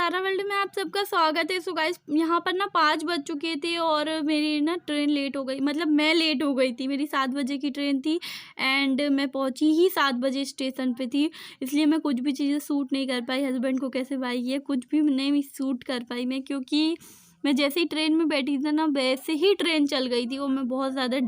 सारा वर्ल्ड में आप सबका स्वागत है। सो गाइस, यहाँ पर ना 5 बज चुके थे और मेरी ना ट्रेन लेट हो गई। मतलब मैं लेट हो गई थी, मेरी 7 बजे की ट्रेन थी एंड मैं पहुँची ही 7 बजे स्टेशन पे थी। इसलिए मैं कुछ भी चीज़ें शूट नहीं कर पाई। हस्बैंड को कैसे भाई ये कुछ भी नहीं शूट कर पाई मैं, क्योंकि मैं जैसे ही ट्रेन में बैठी थी ना वैसे ही ट्रेन चल गई थी और मैं बहुत ज़्यादा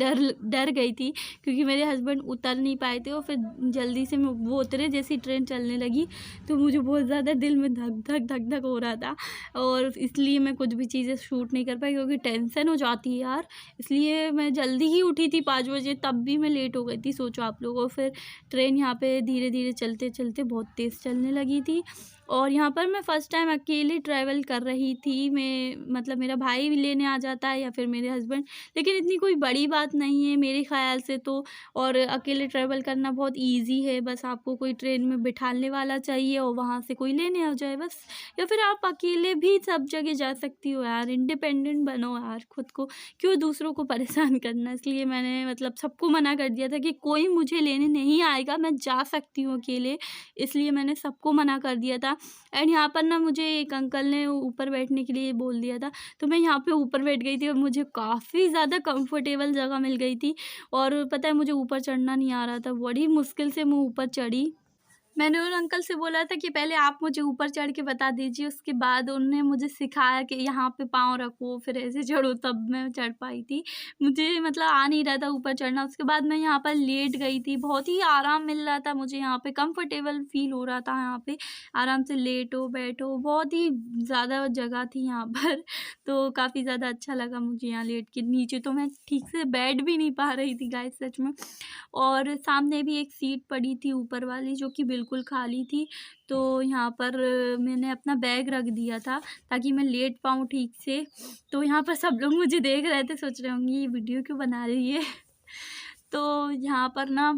डर गई थी, क्योंकि मेरे हस्बैंड उतर नहीं पाए थे और फिर जल्दी से वो उतरे। जैसे ही ट्रेन चलने लगी तो मुझे बहुत ज़्यादा दिल में धक धक हो रहा था और इसलिए मैं कुछ भी चीज़ें शूट नहीं कर पाई, क्योंकि टेंशन हो जाती है यार। इसलिए मैं जल्दी ही उठी थी 5 बजे, तब भी मैं लेट हो गई थी, सोचो आप लोग। और फिर ट्रेन यहाँ पे धीरे धीरे चलते चलते बहुत तेज़ चलने लगी थी और यहाँ पर मैं फ़र्स्ट टाइम अकेले ट्रैवल कर रही थी। मैं मतलब मेरा भाई भी लेने आ जाता है या फिर मेरे हस्बैंड, लेकिन इतनी कोई बड़ी बात नहीं है मेरे ख़्याल से तो। और अकेले ट्रैवल करना बहुत ईज़ी है, बस आपको कोई ट्रेन में बिठाने वाला चाहिए और वहाँ से कोई लेने आ जाए बस। या फिर आप अकेले भी सब जगह जा सकती हो यार, इंडिपेंडेंट बनो यार खुद को, क्यों दूसरों को परेशान करना। इसलिए मैंने मतलब सबको मना कर दिया था कि कोई मुझे लेने नहीं आएगा, मैं जा सकती हूँ अकेले। इसलिए मैंने सबको मना कर दिया था। एंड यहाँ पर ना मुझे एक अंकल ने ऊपर बैठने के लिए बोल दिया था, तो मैं यहाँ पे ऊपर बैठ गई थी और मुझे काफ़ी ज़्यादा कंफर्टेबल जगह मिल गई थी। और पता है मुझे ऊपर चढ़ना नहीं आ रहा था, बड़ी मुश्किल से मैं ऊपर चढ़ी। मैंने उन अंकल से बोला था कि पहले आप मुझे ऊपर चढ़ के बता दीजिए, उसके बाद उन्होंने मुझे सिखाया कि यहाँ पे पाँव रखो फिर ऐसे चढ़ो, तब मैं चढ़ पाई थी। मुझे मतलब आ नहीं रहा था ऊपर चढ़ना। उसके बाद मैं यहाँ पर लेट गई थी, बहुत ही आराम मिल रहा था मुझे, यहाँ पे कंफर्टेबल फील हो रहा था। यहाँ पे आराम से लेटो बैठो, बहुत ही ज़्यादा जगह थी यहाँ पर तो काफ़ी ज़्यादा अच्छा लगा मुझे यहाँ लेट के। नीचे तो मैं ठीक से बैठ भी नहीं पा रही थी गाइस सच में। और सामने भी एक सीट पड़ी थी ऊपर वाली जो कि बिल्कुल खाली थी, तो यहाँ पर मैंने अपना बैग रख दिया था ताकि मैं लेट पाऊँ ठीक से। तो यहाँ पर सब लोग मुझे देख रहे थे, सोच रहे होंगे ये वीडियो क्यों बना रही है तो यहाँ पर ना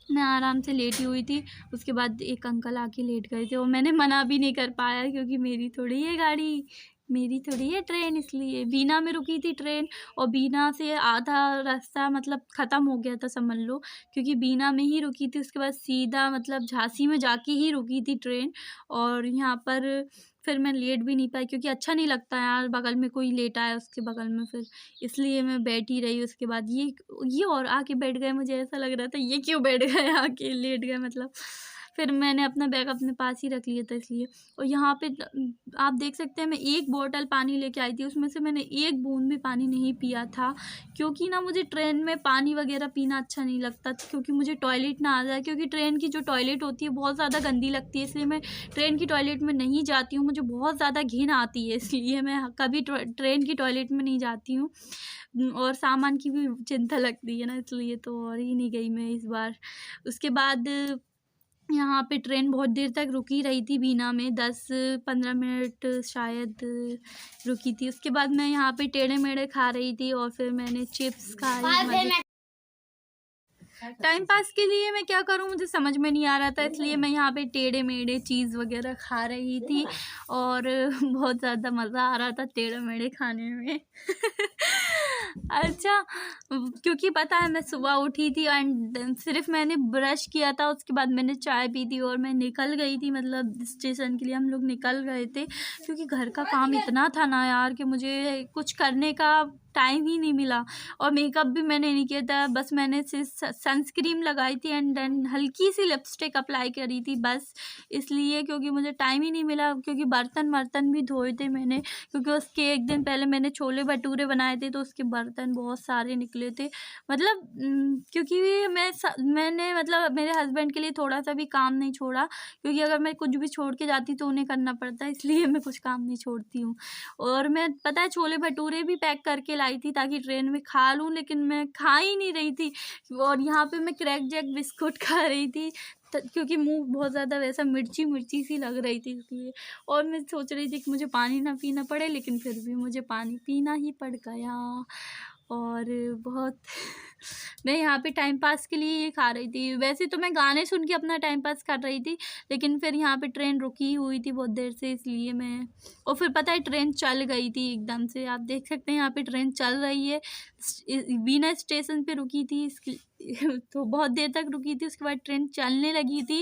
मैं आराम से लेटी हुई थी। उसके बाद एक अंकल आके लेट गए थे और मैंने मना भी नहीं कर पाया, क्योंकि मेरी थोड़ी है गाड़ी, मेरी थोड़ी है ट्रेन। इसलिए बीना में रुकी थी ट्रेन और बीना से आधा रास्ता मतलब ख़त्म हो गया था समझ लो, क्योंकि बीना में ही रुकी थी। उसके बाद सीधा मतलब झांसी में जाके ही रुकी थी ट्रेन। और यहाँ पर फिर मैं लेट भी नहीं पाई, क्योंकि अच्छा नहीं लगता यार बगल में कोई लेटा है उसके बगल में फिर, इसलिए मैं बैठी रही। उसके बाद ये और आके बैठ गए, मुझे ऐसा लग रहा था ये क्यों बैठ गए आके लेट गए मतलब। फिर मैंने अपना बैग अपने पास ही रख लिया था इसलिए। और यहाँ पे आप देख सकते हैं मैं एक बॉटल पानी लेके आई थी, उसमें से मैंने एक बूंद भी पानी नहीं पिया था, क्योंकि ना मुझे ट्रेन में पानी वगैरह पीना अच्छा नहीं लगता, क्योंकि मुझे टॉयलेट ना आ जाए, क्योंकि ट्रेन की जो टॉयलेट होती है बहुत ज़्यादा गंदी लगती है। इसलिए मैं ट्रेन की टॉयलेट में नहीं जाती हूँ, मुझे बहुत ज़्यादा घिन आती है, इसलिए मैं कभी ट्रेन की टॉयलेट में नहीं जाती हूँ। और सामान की भी चिंता लगती है ना, इसलिए तो और ही नहीं गई मैं इस बार। उसके बाद यहाँ पे ट्रेन बहुत देर तक रुकी रही थी बीना में, 10-15 मिनट शायद रुकी थी। उसके बाद मैं यहाँ पे टेढ़े मेढ़े खा रही थी और फिर मैंने चिप्स खाई। टाइम पास के लिए मैं क्या करूँ मुझे समझ में नहीं आ रहा था, इसलिए मैं यहाँ पे टेढ़े मेढ़े चीज़ वगैरह खा रही थी और बहुत ज़्यादा मज़ा आ रहा था टेढ़े मेढ़े खाने में अच्छा, क्योंकि पता है मैं सुबह उठी थी एंड सिर्फ मैंने ब्रश किया था, उसके बाद मैंने चाय पी थी और मैं निकल गई थी, मतलब स्टेशन के लिए हम लोग निकल गए थे, क्योंकि घर का काम इतना था ना यार कि मुझे कुछ करने का टाइम ही नहीं मिला। और मेकअप भी मैंने नहीं किया था, बस मैंने सनस्क्रीन लगाई थी एंड देन हल्की सी लिपस्टिक अप्लाई करी थी बस, इसलिए क्योंकि मुझे टाइम ही नहीं मिला। क्योंकि बर्तन भी धोए थे मैंने, क्योंकि उसके एक दिन पहले मैंने छोले भटूरे बनाए थे तो उसके बर्तन बहुत सारे निकले थे। मतलब क्योंकि मैंने मतलब मेरे हस्बैंड के लिए थोड़ा सा भी काम नहीं छोड़ा, क्योंकि अगर मैं कुछ भी छोड़ के जाती तो उन्हें करना पड़ता है, इसलिए मैं कुछ काम नहीं छोड़ती हूँ। और मैं पता है छोले भटूरे भी पैक करके लाई थी ताकि ट्रेन में खा लूँ, लेकिन मैं खा ही नहीं रही थी। और यहाँ पे मैं क्रैक जैक बिस्कुट खा रही थी क्योंकि मुंह बहुत ज़्यादा वैसा मिर्ची सी लग रही थी इसलिए। और मैं सोच रही थी कि मुझे पानी ना पीना पड़े, लेकिन फिर भी मुझे पानी पीना ही पड़ गया। और बहुत मैं यहाँ पे टाइम पास के लिए ये खा रही थी। वैसे तो मैं गाने सुन के अपना टाइम पास कर रही थी, लेकिन फिर यहाँ पे ट्रेन रुकी हुई थी बहुत देर से, इसलिए मैं। और फिर पता है ट्रेन चल गई थी एकदम से, आप देख सकते हैं यहाँ पे ट्रेन चल रही है, बिना स्टेशन पे रुकी थी तो बहुत देर तक रुकी थी, उसके बाद ट्रेन चलने लगी थी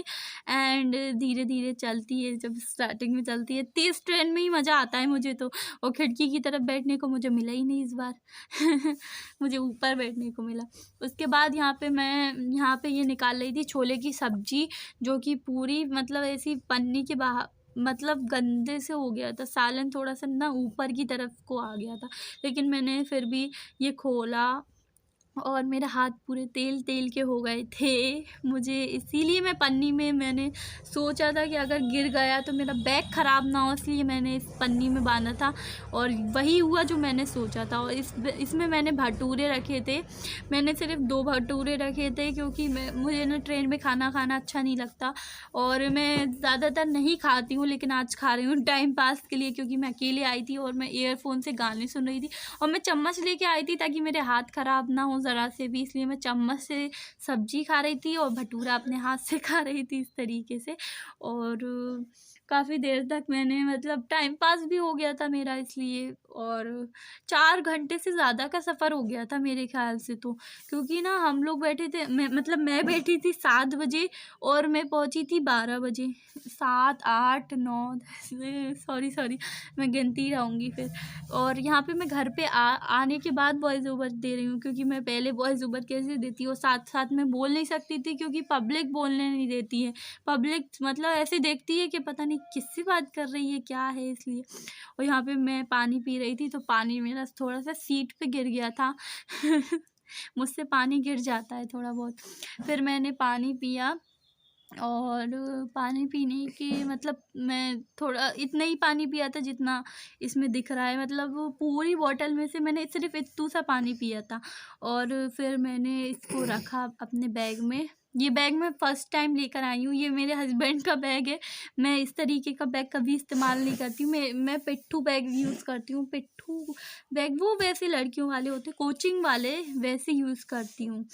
एंड धीरे धीरे चलती है। जब स्टार्टिंग में चलती है तेज़ ट्रेन में ही मज़ा आता है मुझे तो, और खिड़की की तरफ बैठने को मुझे मिला ही नहीं इस बार। मुझे ऊपर बैठने को मिला। उसके बाद यहाँ पे ये निकाल रही थी छोले की सब्जी, जो कि पूरी मतलब ऐसी पन्नी के बाहर मतलब गंदे से हो गया था, सालन थोड़ा सा ना ऊपर की तरफ को आ गया था, लेकिन मैंने फिर भी ये खोला और मेरे हाथ पूरे तेल तेल के हो गए थे। मुझे इसीलिए मैं पन्नी में मैंने सोचा था कि अगर गिर गया तो मेरा बैग ख़राब ना हो, इसलिए मैंने इस पन्नी में बांधा था और वही हुआ जो मैंने सोचा था। और इसमें मैंने भटूरे रखे थे, मैंने सिर्फ 2 भटूरे रखे थे क्योंकि मुझे ना ट्रेन में खाना अच्छा नहीं लगता और मैं ज़्यादातर नहीं खाती हूँ, लेकिन आज खा रही हूँ टाइम पास के लिए, क्योंकि मैं अकेले आई थी और मैं ईयरफोन से गाने सुन रही थी और मैं चम्मच लेके आई थी ताकि मेरे हाथ ख़राब ना हो ज़रा से भी, इसलिए मैं चम्मच से सब्जी खा रही थी और भटूरा अपने हाथ से खा रही थी इस तरीके से। और काफ़ी देर तक मैंने मतलब टाइम पास भी हो गया था मेरा इसलिए, और 4 घंटे से ज़्यादा का सफ़र हो गया था मेरे ख्याल से तो, क्योंकि ना हम लोग बैठे थे, मैं बैठी थी 7 बजे और मैं पहुंची थी 12 बजे। 7 8 9 10 सॉरी मैं गिनती रहूँगी फिर। और यहाँ पे मैं घर पे आने के बाद वॉइस ओवर दे रही हूँ, क्योंकि मैं पहले वॉइस ओवर कैसे देती हूँ, साथ साथ में बोल नहीं सकती थी क्योंकि पब्लिक बोलने नहीं देती है। पब्लिक मतलब ऐसे देखती है कि पता नहीं किससे बात कर रही है, क्या है, इसलिए। और यहाँ पे मैं पानी पी रही थी तो पानी मेरा थोड़ा सा सीट पे गिर गया था। मुझसे पानी गिर जाता है थोड़ा बहुत। फिर मैंने पानी पिया और पानी पीने के मतलब मैं थोड़ा इतना ही पानी पिया था जितना इसमें दिख रहा है, मतलब वो पूरी बॉटल में से मैंने सिर्फ इतना सा पानी पिया था। और फिर मैंने इसको रखा अपने बैग में। ये बैग मैं फ़र्स्ट टाइम लेकर आई हूँ, ये मेरे हस्बैंड का बैग है। मैं इस तरीके का बैग कभी इस्तेमाल नहीं करती हूँ, मैं पिट्ठू बैग यूज़ करती हूँ। पिट्ठू बैग वो वैसे लड़कियों वाले होते, कोचिंग वाले, वैसे यूज़ करती हूँ।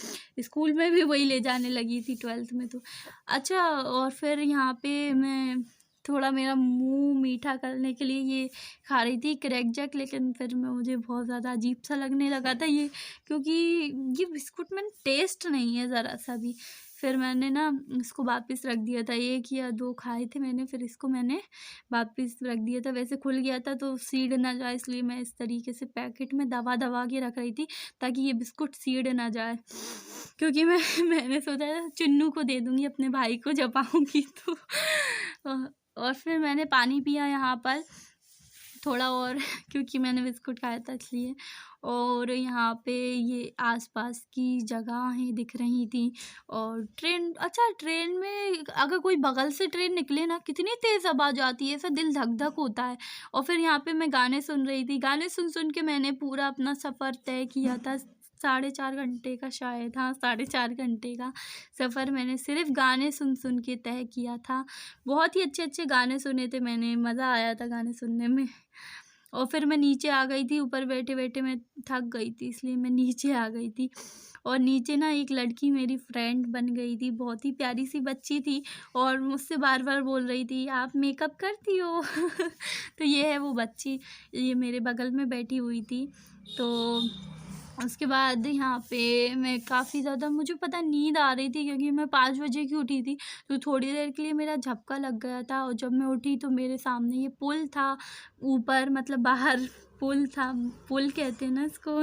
स्कूल में भी वही ले जाने लगी थी 12th में तो। अच्छा, और फिर यहाँ पे मैं थोड़ा मेरा मुंह मीठा करने के लिए ये खा रही थी क्रैक जैक, लेकिन फिर मुझे बहुत ज़्यादा अजीब सा लगने लगा था ये, क्योंकि ये बिस्कुट में टेस्ट नहीं है ज़रा सा भी। फिर मैंने ना इसको वापस रख दिया था, 1 या 2 खाए थे मैंने, फिर इसको मैंने वापस रख दिया था। वैसे खुल गया था तो सीड ना जाए, इसलिए मैं इस तरीके से पैकेट में दबा दबा के रख रही थी ताकि ये बिस्कुट सीड ना जाए, क्योंकि मैंने सोचा था चुन्नू को दे दूँगी अपने भाई को जब आऊँगी तो। और फिर मैंने पानी पिया यहाँ पर थोड़ा और, क्योंकि मैंने बिस्कुट खाया था इसलिए। और यहाँ पे ये आसपास की जगहें दिख रही थी और ट्रेन में अगर कोई बगल से ट्रेन निकले ना, कितनी तेज़ आवाज़ आती है, ऐसा दिल धक धक होता है। और फिर यहाँ पे मैं गाने सुन रही थी, गाने सुन के मैंने पूरा अपना सफ़र तय किया था। 4.5 घंटे का शायद, हाँ 4.5 घंटे का सफ़र मैंने सिर्फ गाने सुन के तय किया था। बहुत ही अच्छे गाने सुने थे मैंने, मज़ा आया था गाने सुनने में। और फिर मैं नीचे आ गई थी, ऊपर बैठे बैठे मैं थक गई थी, इसलिए मैं नीचे आ गई थी। और नीचे ना एक लड़की मेरी फ्रेंड बन गई थी, बहुत ही प्यारी सी बच्ची थी और मुझसे बार बार बोल रही थी आप मेकअप करती हो। तो ये है वो बच्ची, ये मेरे बगल में बैठी हुई थी। तो उसके बाद यहाँ पे मैं काफ़ी ज़्यादा, मुझे पता नींद आ रही थी क्योंकि मैं 5 बजे की उठी थी, तो थोड़ी देर के लिए मेरा झपका लग गया था। और जब मैं उठी तो मेरे सामने ये पुल था, ऊपर मतलब बाहर पुल था, पुल कहते हैं ना इसको।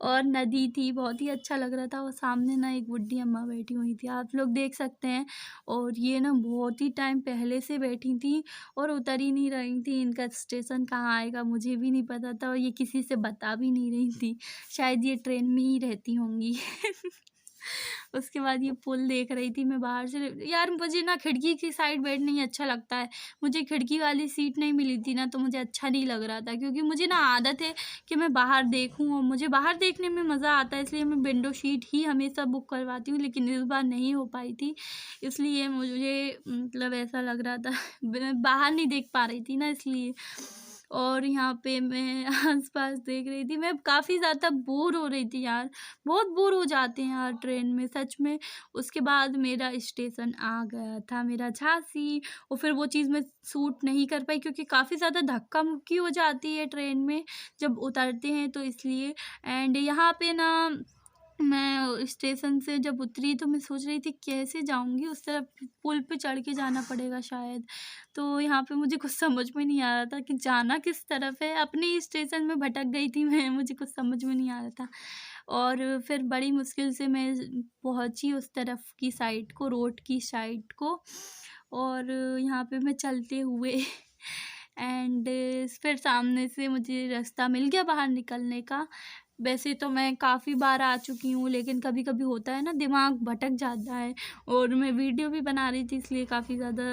और नदी थी, बहुत ही अच्छा लग रहा था। और सामने ना एक बुढ़ी अम्मा बैठी हुई थी, आप लोग देख सकते हैं। और ये ना बहुत ही टाइम पहले से बैठी थी और उतर ही नहीं रही थी। इनका स्टेशन कहाँ आएगा मुझे भी नहीं पता था और ये किसी से बता भी नहीं रही थी, शायद ये ट्रेन में ही रहती होंगी। उसके बाद ये पुल देख रही थी मैं बाहर से। यार मुझे ना खिड़की की साइड बैठना ही अच्छा लगता है, मुझे खिड़की वाली सीट नहीं मिली थी ना तो मुझे अच्छा नहीं लग रहा था, क्योंकि मुझे ना आदत है कि मैं बाहर देखूं और मुझे बाहर देखने में मज़ा आता है, इसलिए मैं विंडो सीट ही हमेशा बुक करवाती हूँ। लेकिन इस बार नहीं हो पाई थी, इसलिए मुझे मतलब ऐसा लग रहा था मैं बाहर नहीं देख पा रही थी ना, इसलिए। और यहाँ पे मैं आस-पास देख रही थी, मैं काफ़ी ज़्यादा बोर हो रही थी यार, बहुत बोर हो जाते हैं यार ट्रेन में सच में। उसके बाद मेरा स्टेशन आ गया था, मेरा झांसी। और फिर वो चीज़ मैं सूट नहीं कर पाई क्योंकि काफ़ी ज़्यादा धक्का-मुक्की हो जाती है ट्रेन में जब उतरते हैं, तो इसलिए। एंड यहाँ पे ना मैं स्टेशन से जब उतरी तो मैं सोच रही थी कैसे जाऊँगी उस तरफ, पुल पे चढ़ के जाना पड़ेगा शायद। तो यहाँ पे मुझे कुछ समझ में नहीं आ रहा था कि जाना किस तरफ है, अपने ही स्टेशन में भटक गई थी मैं, मुझे कुछ समझ में नहीं आ रहा था। और फिर बड़ी मुश्किल से मैं पहुँची उस तरफ की साइड को, रोड की साइड को, और यहाँ पे मैं चलते हुए एंड फिर सामने से मुझे रास्ता मिल गया बाहर निकलने का। वैसे तो मैं काफ़ी बार आ चुकी हूँ, लेकिन कभी-कभी होता है ना, दिमाग भटक जाता है। और मैं वीडियो भी बना रही थी, इसलिए काफ़ी ज़्यादा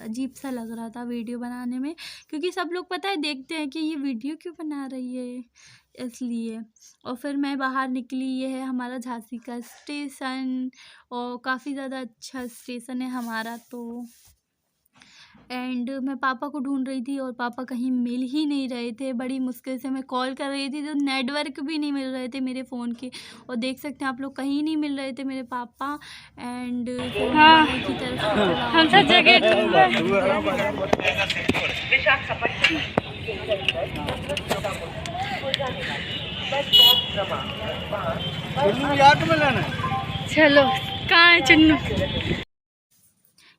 अजीब-सा लग रहा था वीडियो बनाने में, क्योंकि सब लोग पता है देखते हैं कि ये वीडियो क्यों बना रही है, इसलिए। और फिर मैं बाहर निकली, ये है हमारा झांसी का स्टेशन, और काफ़ी ज़्यादा अच्छा स्टेशन है हमारा तो। एंड मैं पापा को ढूंढ रही थी और पापा कहीं मिल ही नहीं रहे थे। बड़ी मुश्किल से मैं कॉल कर रही थी तो नेटवर्क भी नहीं मिल रहे थे मेरे फ़ोन के, और देख सकते हैं आप लोग, कहीं नहीं मिल रहे थे मेरे पापा। एंड फिर मैं बाहर की तरफ से थोड़ा हम सब जगह चलो, कहाँ है चुन्नू?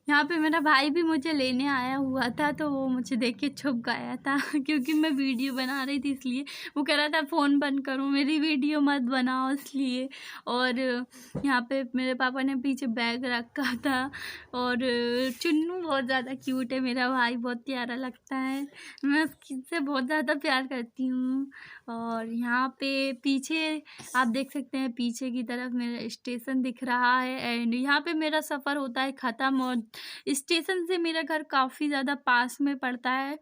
यहाँ पे मेरा भाई भी मुझे लेने आया हुआ था, तो वो मुझे देख के छुप गया था क्योंकि मैं वीडियो बना रही थी, इसलिए। वो कह रहा था फ़ोन बंद करो, मेरी वीडियो मत बनाओ, इसलिए। और यहाँ पे मेरे पापा ने पीछे बैग रखा था। और चुन्नू बहुत ज़्यादा क्यूट है, मेरा भाई बहुत प्यारा लगता है, मैं उससे बहुत ज़्यादा प्यार करती हूँ। और यहाँ पे पीछे आप देख सकते हैं, पीछे की तरफ मेरा स्टेशन दिख रहा है, एंड यहाँ पे मेरा सफ़र होता है ख़त्म। और स्टेशन से मेरा घर काफ़ी ज़्यादा पास में पड़ता है,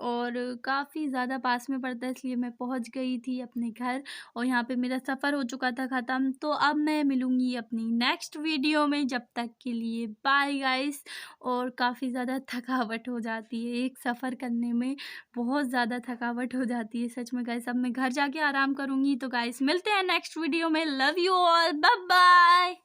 और काफ़ी ज़्यादा पास में पड़ता है, इसलिए मैं पहुँच गई थी अपने घर, और यहाँ पे मेरा सफ़र हो चुका था ख़त्म। तो अब मैं मिलूँगी अपनी नेक्स्ट वीडियो में, जब तक के लिए बाय गाइस। और काफ़ी ज़्यादा थकावट हो जाती है एक सफ़र करने में, बहुत ज़्यादा थकावट हो जाती है सच में गाइस। अब मैं घर जाके आराम करूँगी, तो गाइस मिलते हैं नेक्स्ट वीडियो में। Love you all, bye bye.